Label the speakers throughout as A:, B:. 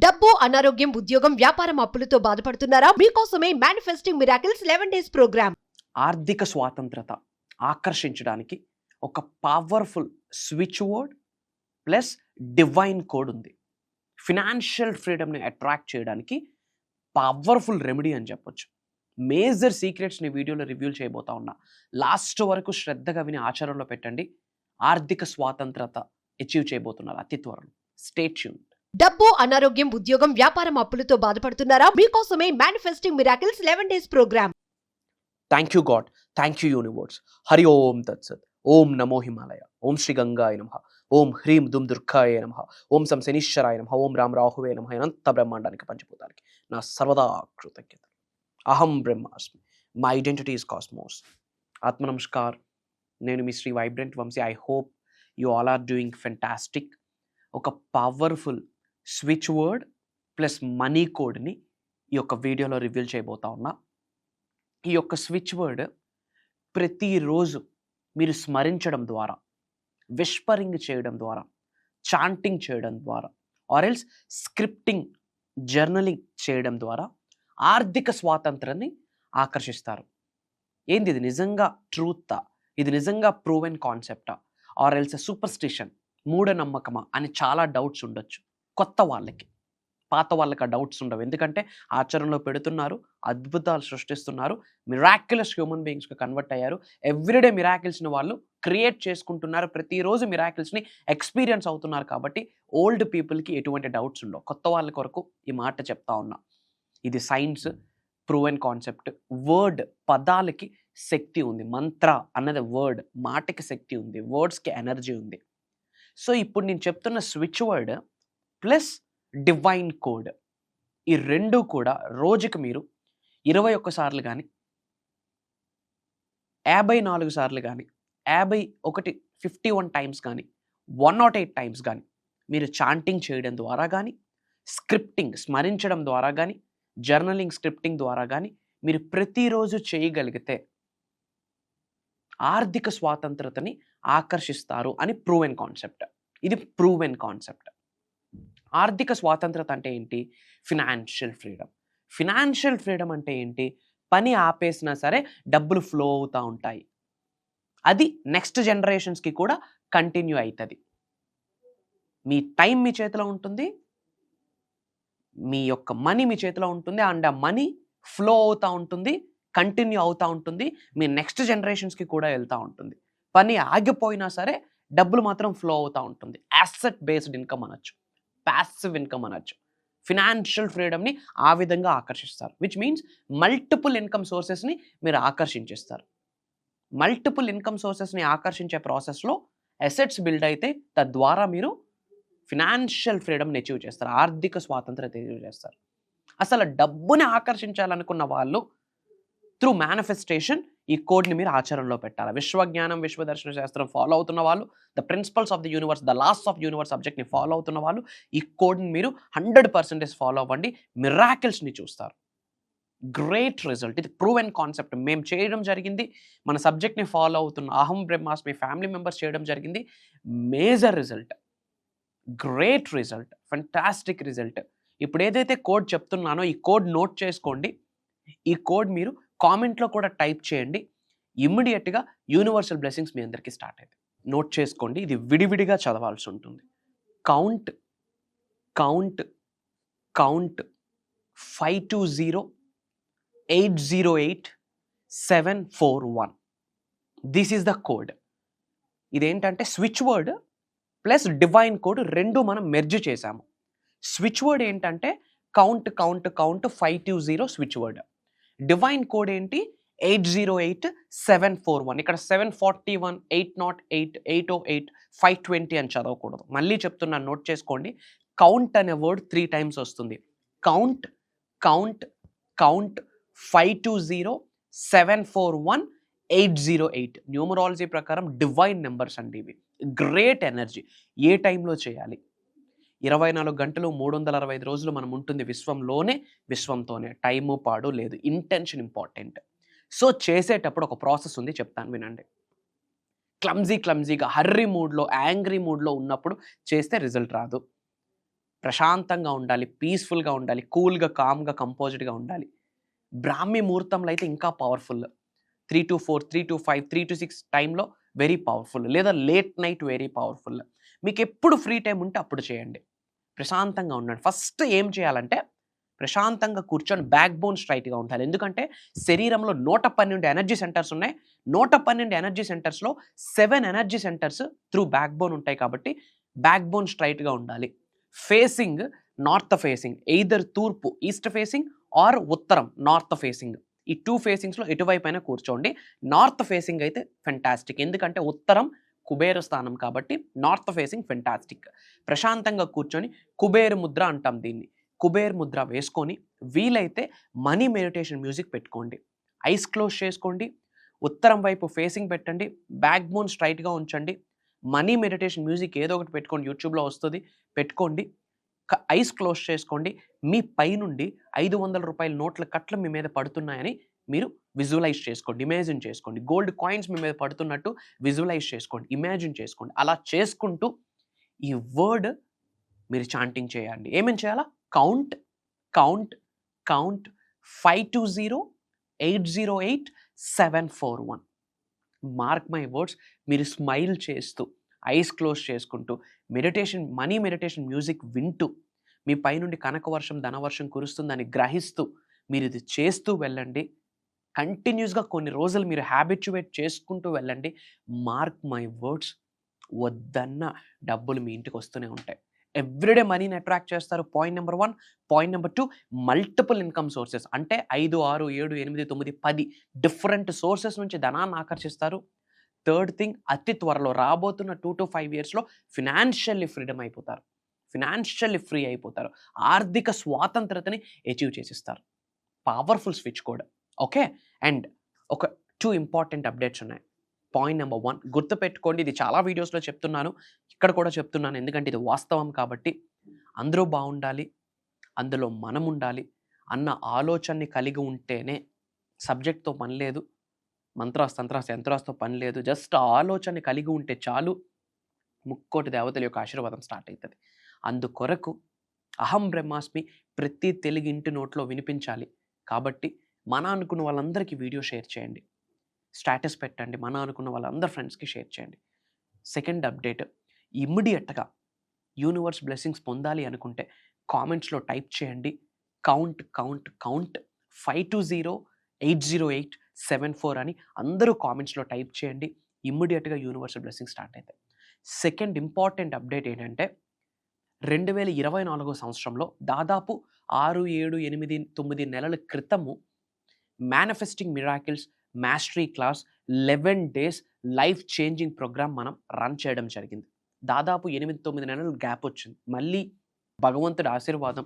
A: డబ్బు, అనారోగ్యం, ఉద్యోగం, వ్యాపారం, అప్పులతో బాధపడుతున్నారా? మీకోసమే మేనిఫెస్టింగ్ మిరాకిల్స్ 11 డేస్ ప్రోగ్రామ్.
B: ఆర్థిక స్వాతంత్రత ఆకర్షించడానికి ఒక powerful switch word plus divine code ఉంది. ఫినాన్షియల్ ఫ్రీడమ్ని అట్రాక్ట్ చేయడానికి పవర్ఫుల్ రెమెడీ అని చెప్పొచ్చు. మేజర్ సీక్రెట్స్ని వీడియోలో రివ్యూ చేయబోతా ఉన్నా. లాస్ట్ వరకు శ్రద్ధగా విని ఆచరణలో పెట్టండి. ఆర్థిక స్వాతంత్రత అచీవ్ చేయబోతున్నారు అతి త్వరలో. Stay tuned.
A: డబ్బు, అనారోగ్యం, ఉద్యోగం, వ్యాపారం, అప్పులతో బాధపడుతున్నారా? మీకోసమే manifesting miracles 11 days programme.
B: Thank you God, thank you universe. Hari ఓం తత్సత్. ఓం నమో హిమాలయ. ఓం శ్రీ గంగాయ నమః. ఓం హ్రీం దుమ్ దుర్గాయ నమః. ఓం సం శనీశ్వరాయ నమః. ఓం రామ్ రాహువే నమః. అనంత బ్రహ్మాండానికి పంచభూతానికి నా సర్వదా కృతజ్ఞత. అహం బ్రహ్మాస్మి. My identity is cosmos. ఆత్మ నమస్కార్. నేను మీ Shri vibrant Vamshi. I hope you all are doing fantastic. ఒక powerful switch word plus money కోడ్ని ఈ యొక్క వీడియోలో రివీల్ చేయబోతా ఉన్నా. ఈ యొక్క స్విచ్ వర్డ్ ప్రతిరోజు మీరు స్మరించడం ద్వారా, విస్పరింగ్ చేయడం ద్వారా, చాంటింగ్ చేయడం ద్వారా, ఆర్ఎల్స్ స్క్రిప్టింగ్, జర్నలింగ్ చేయడం ద్వారా ఆర్థిక స్వాతంత్రాన్ని ఆకర్షిస్తారు. ఏంది ఇది? నిజంగా ట్రూతా? ఇది నిజంగా ప్రూవెన్ కాన్సెప్టా? ఆర్ఎల్స్ సూపర్స్టిషన్, మూఢనమ్మకమా అని చాలా డౌట్స్ ఉండొచ్చు కొత్త వాళ్ళకి. పాత వాళ్ళకి ఆ డౌట్స్ ఉండవు. ఎందుకంటే ఆచరణలో పెడుతున్నారు, అద్భుతాలు సృష్టిస్తున్నారు, మిరాక్యులస్ హ్యూమన్ బీయింగ్స్గా కన్వర్ట్ అయ్యారు. ఎవ్రీడే మిరాకిల్స్ని వాళ్ళు క్రియేట్ చేసుకుంటున్నారు. ప్రతిరోజు మిరాకిల్స్ని ఎక్స్పీరియన్స్ అవుతున్నారు. కాబట్టి ఓల్డ్ పీపుల్కి ఎటువంటి డౌట్స్ ఉండవు. కొత్త వాళ్ళ కొరకు ఈ మాట చెప్తా ఉన్నా. ఇది సైన్స్, ప్రూవెన్ కాన్సెప్ట్. వర్డ్, పదాలకి శక్తి ఉంది. మంత్ర అన్నది వర్డ్, మాటకి శక్తి ఉంది, వర్డ్స్కి ఎనర్జీ ఉంది. సో ఇప్పుడు నేను చెప్తున్న switch word plus divine code, ఈ రెండు కూడా రోజుకి మీరు 21 సార్లు కానీ, 54 సార్లు కానీ, 51 టైమ్స్ కానీ, 108 టైమ్స్ కానీ మీరు చాంటింగ్ చేయడం ద్వారా కానీ, స్క్రిప్టింగ్ స్మరించడం ద్వారా కానీ, జర్నలింగ్ స్క్రిప్టింగ్ ద్వారా కానీ మీరు ప్రతిరోజు చేయగలిగితే ఆర్థిక స్వాతంత్రతని ఆకర్షిస్తారు అని ప్రూవెన్ కాన్సెప్ట్. ఇది ప్రూవెన్ కాన్సెప్ట్. ఆర్థిక స్వాతంత్రత అంటే ఏంటి? Financial freedom. ఫినాన్షియల్ ఫ్రీడమ్ అంటే ఏంటి? పని ఆపేసినా సరే డబ్బులు ఫ్లో అవుతూ ఉంటాయి. అది నెక్స్ట్ జనరేషన్స్కి కూడా కంటిన్యూ అవుతుంది. మీ టైం మీ చేతిలో ఉంటుంది, మీ యొక్క మనీ మీ చేతిలో ఉంటుంది, అండ్ ఆ మనీ ఫ్లో అవుతూ ఉంటుంది, కంటిన్యూ అవుతూ ఉంటుంది, మీ నెక్స్ట్ జనరేషన్స్కి కూడా వెళ్తూ ఉంటుంది. పని ఆగిపోయినా సరే డబ్బులు మాత్రం ఫ్లో అవుతూ ఉంటుంది. యాసెట్ బేస్డ్ ఇన్కమ్ అనొచ్చు, ప్యాసివ్ ఇన్కమ్ అనొచ్చు. ఫినాన్షియల్ ఫ్రీడమ్ని ఆ విధంగా ఆకర్షిస్తారు. విచ్ మీన్స్ మల్టిపుల్ ఇన్కమ్ సోర్సెస్ని మీరు ఆకర్షించేస్తారు. మల్టిపుల్ ఇన్కమ్ సోర్సెస్ని ఆకర్షించే ప్రాసెస్లో అసెట్స్ బిల్డ్ అయితే తద్వారా మీరు ఫినాన్షియల్ ఫ్రీడమ్ని అచీవ్ చేస్తారు, ఆర్థిక స్వాతంత్రత అచీవ్ చేస్తారు. అసలు డబ్బుని ఆకర్షించాలనుకున్న వాళ్ళు త్రూ మేనిఫెస్టేషన్ ఈ కోడ్ని మీరు ఆచరణలో పెట్టాలి. విశ్వజ్ఞానం, విశ్వదర్శన శాస్త్రం ఫాలో అవుతున్న వాళ్ళు, the principles of the universe, the laws of universe సబ్జెక్ట్ని ఫాలో అవుతున్న వాళ్ళు ఈ కోడ్ని మీరు 100% ఫాలో అవ్వండి. మిరాకిల్స్ని చూస్తారు. Great result. ఇది ప్రూవెన్ కాన్సెప్ట్. మేము చేయడం జరిగింది. మన సబ్జెక్ట్ని ఫాలో అవుతున్న అహం బ్రహ్మాస్మి ఫ్యామిలీ మెంబర్స్ చేయడం జరిగింది. Major result, great result, fantastic result. ఇప్పుడు ఏదైతే కోడ్ చెప్తున్నానో ఈ కోడ్ నోట్ చేసుకోండి. ఈ కోడ్ మీరు కామెంట్లో కూడా టైప్ చేయండి. ఇమ్మీడియట్గా యూనివర్సల్ బ్లెస్సింగ్స్ మీ అందరికీ స్టార్ట్ అవుతాయి. నోట్ చేసుకోండి. ఇది విడివిడిగా చదవాల్సి ఉంటుంది. Count count count 520808 741. This is the code. ఇదేంటంటే switch word plus divine code రెండు మనం మెర్జ్ చేసాము. స్విచ్ వర్డ్ ఏంటంటే count count count 520 switch word. Divine code ఏంటి? 808741. ఇక్కడ 741, 808, 808, 520 అని చదవకూడదు. మళ్ళీ చెప్తున్నాను, నోట్ చేసుకోండి. కౌంట్ అనే వర్డ్ 3 టైమ్స్ వస్తుంది. కౌంట్ కౌంట్ కౌంట్ 520741 న్యూమరాలజీ ప్రకారం డివైన్ నెంబర్స్ అండి ఇవి. Great energy. ఏ టైంలో చేయాలి? 24 గంటలు 365 రోజులు మనం ఉంటుంది విశ్వంలోనే, విశ్వంతోనే. టైము పాడు లేదు. Intention important. సో చేసేటప్పుడు ఒక ప్రాసెస్ ఉంది, చెప్తాను వినండి. క్లమ్జీగా హర్రీ మూడ్లో, యాంగ్రీ మూడ్లో ఉన్నప్పుడు చేస్తే రిజల్ట్ రాదు. ప్రశాంతంగా ఉండాలి, పీస్ఫుల్గా ఉండాలి, కూల్గా, కామ్గా, కంపోజ్డ్గా ఉండాలి. బ్రాహ్మీ ముహూర్తంలో అయితే ఇంకా పవర్ఫుల్. 3 to 4, 3 to 5, 3 to 6 టైంలో వెరీ పవర్ఫుల్. లేదా లేట్ నైట్ వెరీ పవర్ఫుల్. మీకు ఎప్పుడు ఫ్రీ టైం ఉంటే అప్పుడు చేయండి. ప్రశాంతంగా ఉండండి. ఫస్ట్ ఏం చేయాలంటే ప్రశాంతంగా కూర్చొని బ్యాక్ బోన్ స్ట్రైట్గా ఉండాలి. ఎందుకంటే శరీరంలో 112 ఎనర్జీ సెంటర్స్ ఉన్నాయి. 112 ఎనర్జీ సెంటర్స్లో 7 energy centres through back bone ఉంటాయి కాబట్టి బ్యాక్ బోన్ స్ట్రైట్గా ఉండాలి. ఫేసింగ్ నార్త్ ఫేసింగ్, ఎయిదర్ తూర్పు ఈస్ట్ ఫేసింగ్ ఆర్ ఉత్తరం నార్త్ ఫేసింగ్. ఈ 2 ఫేసింగ్స్లో ఎటువైపు అయినా కూర్చోండి. నార్త్ ఫేసింగ్ అయితే ఫెంటాస్టిక్. ఎందుకంటే ఉత్తరం కుబేర స్థానం కాబట్టి నార్త్ ఫేసింగ్ ఫెంటాస్టిక్. ప్రశాంతంగా కూర్చొని కుబేర ముద్ర అంటాం దీన్ని. కుబేర్ ముద్ర వేసుకొని వీలైతే మనీ మెడిటేషన్ మ్యూజిక్ పెట్టుకోండి. ఐస్ క్లోజ్ చేసుకోండి. ఉత్తరం వైపు ఫేసింగ్ పెట్టండి. బ్యాక్ బోన్ స్ట్రైట్గా ఉంచండి. మనీ మెడిటేషన్ మ్యూజిక్ ఏదో ఒకటి పెట్టుకోండి, యూట్యూబ్లో వస్తుంది, పెట్టుకోండి. ఐస్ క్లోజ్ చేసుకోండి. మీ పైనుండి 500 రూపాయల నోట్ల కట్లు మీ మీద పడుతున్నాయని మీరు విజువలైజ్ చేసుకోండి, ఇమాజిన్ చేసుకోండి. గోల్డ్ కాయిన్స్ మీ మీద పడుతున్నట్టు విజువలైజ్ చేసుకోండి, ఇమాజిన్ చేసుకోండి. అలా చేసుకుంటూ ఈ వర్డ్ మీరు చాంటింగ్ చేయండి. ఏమేం చేయాలా? Count count count 520 808 741. Mark my words. మీరు స్మైల్ చేస్తూ ఐస్ క్లోజ్ చేసుకుంటూ మనీ మెడిటేషన్ మ్యూజిక్ వింటూ మీ పైనుండి కనకవర్షం ధనవర్షం కురుస్తుందని గ్రహిస్తూ మీరు ఇది చేస్తూ వెళ్ళండి. కంటిన్యూస్గా కొన్ని రోజులు మీరు హ్యాబిచ్యువేట్ చేసుకుంటూ వెళ్ళండి. మార్క్ మై వర్డ్స్, వద్దన్న డబ్బులు మీ ఇంటికి వస్తూనే ఉంటాయి. ఎవ్రీడే మనీని అట్రాక్ట్ చేస్తారు. Point number 1. Point number 2, multiple income sources. అంటే 5, 6, 7, 8, 9, 10 డిఫరెంట్ సోర్సెస్ నుంచి ధనాన్ని ఆకర్షిస్తారు. థర్డ్ థింగ్, అతి త్వరలో రాబోతున్న 2 to 5 ఇయర్స్లో ఫినాన్షియల్లీ ఫ్రీడమ్ అయిపోతారు. ఫినాన్షియల్లీ ఫ్రీ అయిపోతారు. ఆర్థిక స్వాతంత్రతని అచీవ్ చేసిస్తారు. Powerful switch code. Okay. And ఒక 2 ఇంపార్టెంట్ అప్డేట్స్ ఉన్నాయి. పాయింట్ నెంబర్ 1 గుర్తుపెట్టుకోండి. ఇది చాలా వీడియోస్లో చెప్తున్నాను, ఇక్కడ కూడా చెప్తున్నాను, ఎందుకంటే ఇది వాస్తవం కాబట్టి. అందరూ బాగుండాలి, అందులో మనం ఉండాలి అన్న ఆలోచనని కలిగి ఉంటేనే, సబ్జెక్ట్తో పని లేదు, మంత్రాస్ తంత్రాస్ యంత్రాస్తో పని లేదు, జస్ట్ ఆలోచనని కలిగి ఉంటే చాలు, ముక్కోటి దేవతల యొక్క ఆశీర్వాదం స్టార్ట్ అవుతుంది. అందుకొరకు అహం బ్రహ్మాస్మి ప్రతి తెలుగు ఇంటి నోట్లో వినిపించాలి కాబట్టి మన అనుకున్న వాళ్ళందరికీ వీడియో షేర్ చేయండి, స్టేటస్ పెట్టండి, మన అనుకున్న వాళ్ళందరి ఫ్రెండ్స్కి షేర్ చేయండి. సెకండ్ అప్డేట్, ఇమ్మీడియట్గా యూనివర్స్ బ్లెస్సింగ్స్ పొందాలి అనుకుంటే కామెంట్స్లో టైప్ చేయండి కౌంట్ కౌంట్ కౌంట్ 520 808 74 అని అందరూ కామెంట్స్లో టైప్ చేయండి. ఇమ్మీడియట్గా యూనివర్సల్ బ్లెస్సింగ్ స్టార్ట్ అవుతాయి. సెకండ్ ఇంపార్టెంట్ అప్డేట్ ఏంటంటే 2024 సంవత్సరంలో దాదాపు 6, 7, 8, 9 నెలల క్రితము manifesting miracles mastery class 11 days life changing program మనం రన్ చేయడం జరిగింది. దాదాపు 8-9 నెలలు గ్యాప్ వచ్చింది. మళ్ళీ భగవంతుడి ఆశీర్వాదం,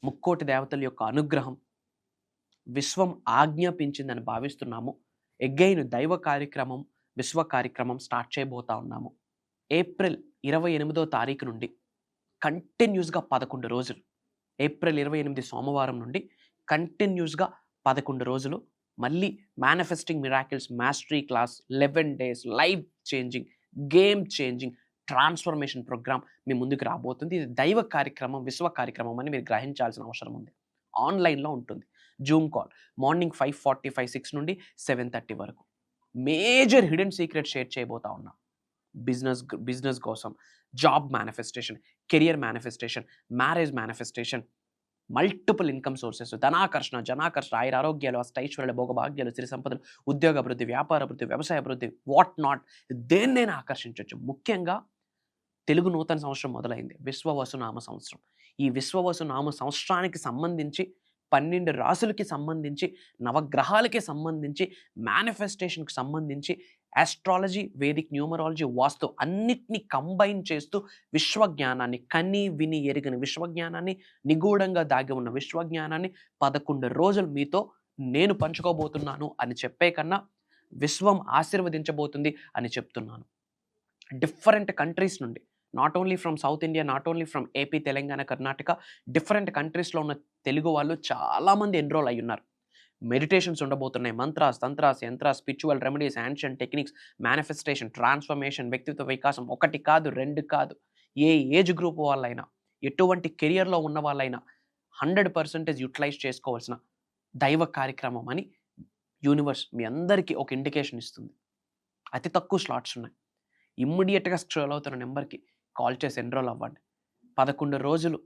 B: ముక్కోటి దేవతల యొక్క అనుగ్రహం, విశ్వం ఆజ్ఞాపించిందని భావిస్తున్నాము. ఎగ్గైన్ దైవ కార్యక్రమం, విశ్వ కార్యక్రమం స్టార్ట్ చేయబోతా ఉన్నాము. ఏప్రిల్ 28వ తారీఖు నుండి కంటిన్యూస్గా 11 రోజులు, ఏప్రిల్ 28 సోమవారం నుండి కంటిన్యూస్గా 11 రోజులు మళ్ళీ manifesting miracles mastery class 11 days life changing, game changing transformation programme మీ ముందుకు రాబోతుంది. ఇది దైవ కార్యక్రమం, విశ్వ కార్యక్రమం అని మీరు గ్రహించాల్సిన అవసరం ఉంది. ఆన్లైన్లో ఉంటుంది. జూమ్ కాల్ మార్నింగ్ 5:45, 6 నుండి 7:30 వరకు. మేజర్ హిడెన్ సీక్రెట్ షేర్ చేయబోతా ఉన్నా. బిజినెస్ కోసం, job manifestation, career manifestation, marriage manifestation, multiple income sources, ధనాకర్షణ, జనాకర్షణ, ఆరోగ్యాలు, అష్టైశ్వర్యాలు, భోగభాగ్యాలు, సిరి సంపదలు, ఉద్యోగ అభివృద్ధి, వ్యాపార అభివృద్ధి, వ్యవసాయ అభివృద్ధి, వాట్ నాట్, దేన్నైనా ఆకర్షించవచ్చు. ముఖ్యంగా తెలుగు నూతన సంవత్సరం మొదలైంది, విశ్వవసునామ సంవత్సరం. ఈ విశ్వవసునామ సంవత్సరానికి సంబంధించి 12 రాసులకి సంబంధించి, నవగ్రహాలకి సంబంధించి, మేనిఫెస్టేషన్కి సంబంధించి, ఆస్ట్రాలజీ, వేదిక్ న్యూమరాలజీ, వాస్తు అన్నిటినీ కంబైన్ చేస్తూ విశ్వజ్ఞానాన్ని, కని విని ఎరిగిన విశ్వజ్ఞానాన్ని, నిగూఢంగా దాగి ఉన్న విశ్వజ్ఞానాన్ని 11 రోజులు మీతో నేను పంచుకోబోతున్నాను అని చెప్పే కన్నా విశ్వం ఆశీర్వదించబోతుంది అని చెప్తున్నాను. డిఫరెంట్ కంట్రీస్ నుండి, not only from south India, not only from AP, Telangana, Karnataka, different కంట్రీస్లో ఉన్న తెలుగు వాళ్ళు చాలామంది ఎన్రోల్ అయ్యి ఉన్నారు. మెడిటేషన్స్ ఉండబోతున్నాయి. Mantras, tantras, yantras, spiritual remedies, ancient techniques, manifestation, transformation, వ్యక్తిత్వ వికాసం, 1 కాదు 2 కాదు, ఏ ఏజ్ గ్రూప్ వాళ్ళైనా, ఎటువంటి కెరియర్లో ఉన్న వాళ్ళైనా 100% యూటిలైజ్ చేసుకోవాల్సిన దైవ కార్యక్రమం అని యూనివర్స్ మీ అందరికీ ఒక ఇండికేషన్ ఇస్తుంది. అతి తక్కువ స్లాట్స్ ఉన్నాయి. ఇమ్మీడియట్గా స్క్రోల్ అవుతున్న నెంబర్కి కాల్ చేసి ఎన్రోల్ అవ్వండి. 11 రోజులు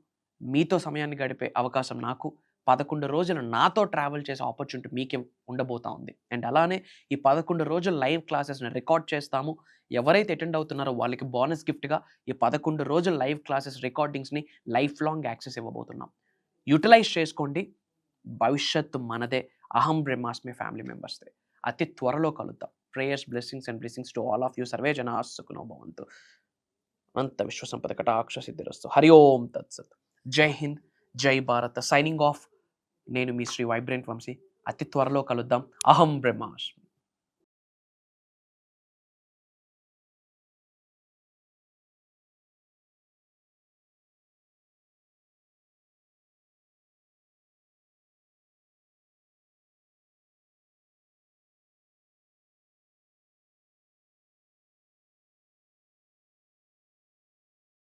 B: మీతో సమయాన్ని గడిపే అవకాశం నాకు, 11 రోజులు నాతో ట్రావెల్ చేసే ఆపర్చునిటీ మీకే ఉండబోతా ఉంది. అండ్ అలానే ఈ 11 రోజులు లైవ్ క్లాసెస్ని రికార్డ్ చేస్తాము. ఎవరైతే అటెండ్ అవుతున్నారో వాళ్ళకి బోనస్ గిఫ్ట్గా ఈ 11 రోజుల లైవ్ క్లాసెస్ రికార్డింగ్స్ని లైఫ్ లాంగ్ యాక్సెస్ ఇవ్వబోతున్నాం. యూటిలైజ్ చేసుకోండి. భవిష్యత్తు మనదే. అహం బ్రహ్మాస్మి ఫ్యామిలీ మెంబర్స్దే. అతి త్వరలో కలుద్దాం. Prayers, blessings and blessings to all of you. Survey జనా సుఖినో భవంతు. అంత విశ్వసంపద కటాక్ష సిద్ధిరస్తు. హరి ఓం తత్సత్. జై హింద్, జై భారత్. Signing off. నేను మీ శ్రీ వైబ్రెంట్ వంశీ. అతి త్వరలో కలుద్దాం. అహం బ్రహ్మాస్మి.